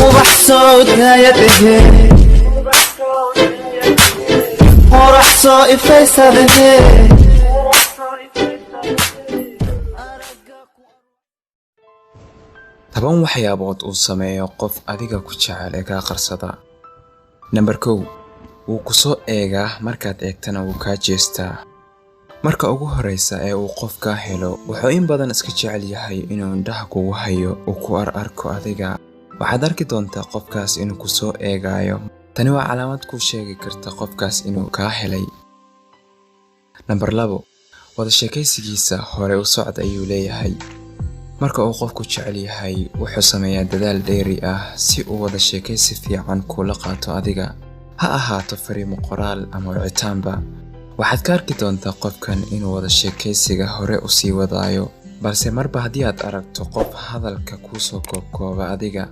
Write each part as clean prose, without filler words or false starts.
وبحصود نهايته ورحصو إفيساده toban waxyaabood uu sameeyo qof adiga ku jecel ee ka qarsada. Number 2 wuu ku soo eegaa markaad eegtana wuu ka jeestaa. Marka ugu horeysa ee uu qofka helo wuxuu in badan iska jecel yahay inuu indhaha kugu hayo oo ku arko adiga. waxaad arki doontaa qofkaas inuu ku soo eegayo. tani waa calaamad ku sheegi karta qofkaas inuu ka helay. Number 2 wada sheekaysigiisa hore u socod ayuu leeyahay. marka uu qofku jecel yahay wuxuu sameeyaa dadaal dheeri ah si uu wada sheekaysi fiican kula qaato adiga. ha ahaato fariimo qoraal ama wicitaanba. waxaad ka arki doontaa qofkan inuu wada sheekaysiga hore u sii wadaayo, balse marba haddii aad aragto qof hadalka ku soo koobkooba adiga,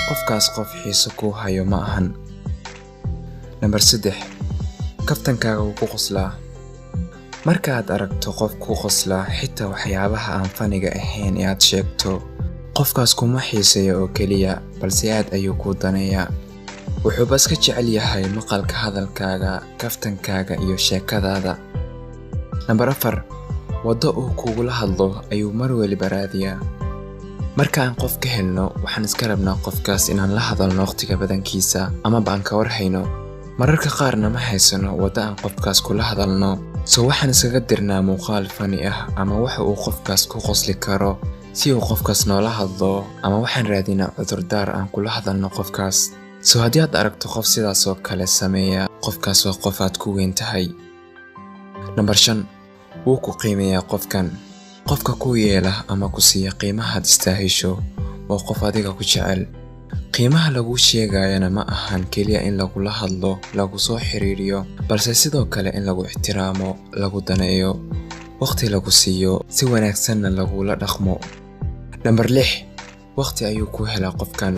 qofkaas qof xiiso ku hayo ma ahan. Number 3 kaftankaaga wuu ku qoslaa. marka aad aragto qof ku qosla xitaa waxyaabaha aan faniga ahayn ee aad sheegto, qofkaas kuma xiiseeyo oo kaliya balse aad ayuu ku daneeyaa. wuxuu bas ka jecel yahay maqalka hadalkaaga, kaftankaaga iyo sheekadaada. Number 4 wado uu kugula hadlo ayuu mar waliba raadiyaa. marka aan qof ka helno waxaan iska rabnaa qofkaas inaan la hadalno waqtiga badankiisa ama baan ka warhayno. mararka qaarna ma haysano wada aan qofkaas kula hadalno, soo waxaan isaga dirnaa muuqaal fani ah ama waxa uu qofkaas ku qosli karo si uu qofkaas noola hadlo, ama waxaan raadinaa cudurdaar aan kula hadalno qofkaas. soo haddii aad aragto qof sidaas oo kale sameeya, qofkaas waa qof aad ku weyn tahay. Number 5 wuu ku qiimeeyaa qofkan. qofka ku yeela ama ku siiya qiimaha aad istaahisho waa qof adiga ku jecel. qiimaha lagu sheegayana ma ahan kaliya in lagula hadlo, lagu soo xiriiriyo, balse sidoo kale in lagu ixtiraamo, lagu daneeyo, waqti lagu siiyo, si wanaagsanna lagula dhaqmo. Number 6 waqti ayuu ku helaa qofkan.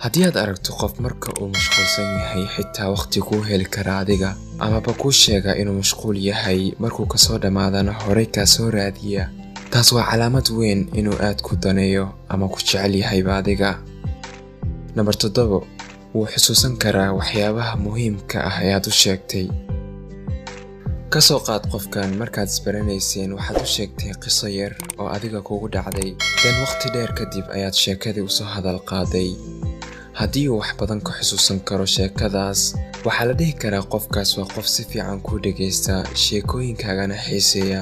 haddii aad aragto qof marka uu mashquulsan yahay xitaa waqti ku heli kara adiga, amaba ku sheega inuu mashquul yahay markuu ka soo dhamaadana horey ka soo raadiya, taas waa calaamad weyn inuu aad ku daneeyo ama ku jecel yahay adiga. Number 7 wuu xusuusan karaa waxyaabaha muhiimka ah ee aad u sheegtay. ka soo qaad qofkan markaad isbaranayseen waxaad u sheegtay qiso yar oo adiga kugu dhacday, dan waqti dheer kadib ayaad sheekadii u soo hadal qaaday. haddii uu wax badan ka xusuusan karo sheekadaas, waxaa la dhihi karaa qofkaas waa qof si fiican ku dhageysta, sheekooyinkaagana xiiseeya.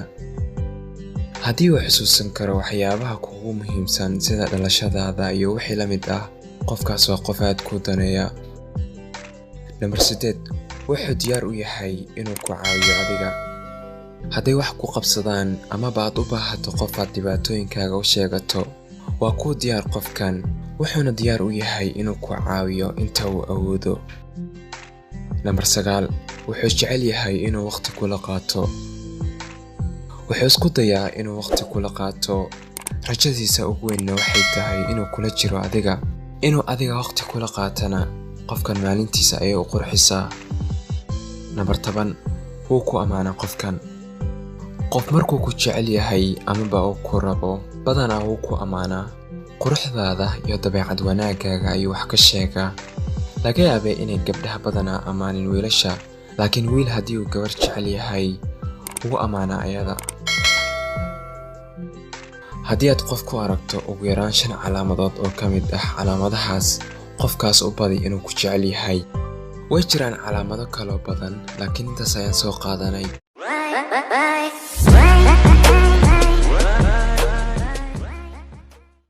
haddii uu xusuusan karo waxyaabaha kugu muhiimsan sida dhalashadaada iyo wixii la mid ah, qofkaas waa qof aad ku daneeya. Number 8 wuxuu diyaar u yahay inuu ku caawiyo adiga. hadday wax ku qabsadaan ama baad u baahato qof aad dhibaatooyinkaaga u sheegato, waa ku diyaar qofkan, wuxuuna diyaar u yahay inuu ku caawiyo inta uu awoodo. Number 9 wuxuu jecel yahay inuu waqti kula qaato. wuxuu isku dayaa inuu waqti kula qaato. rajadiisa ugu weyn waxay tahay inuu kula jiro adiga. inuu adiga waqti kula qaatana qofkan maalintiisa ayay u qurxisaa. Number 10 wuu ku amaana qofkan. qof markuu ku jecel yahay ama ba uu ku rabo, badanaa wuu ku amaanaa. quruxdaada iyo dabeecad wanaagaaga ayuu wax ka sheegaa. laga yaabee inay gabdhaha badanaa amaanin wiilasha, laakiin wiil haddii uu gabar jecel yahay wuu amaanaa ayada. haddii aad qof ku aragto ugu yaraan 5 calaamadood oo ka mid ah calaamadahaas, qofkaas u badi inuu ku jecel yahay. way jiraan calaamado kale badan, laakiin intaas ayaan soo qaadanay.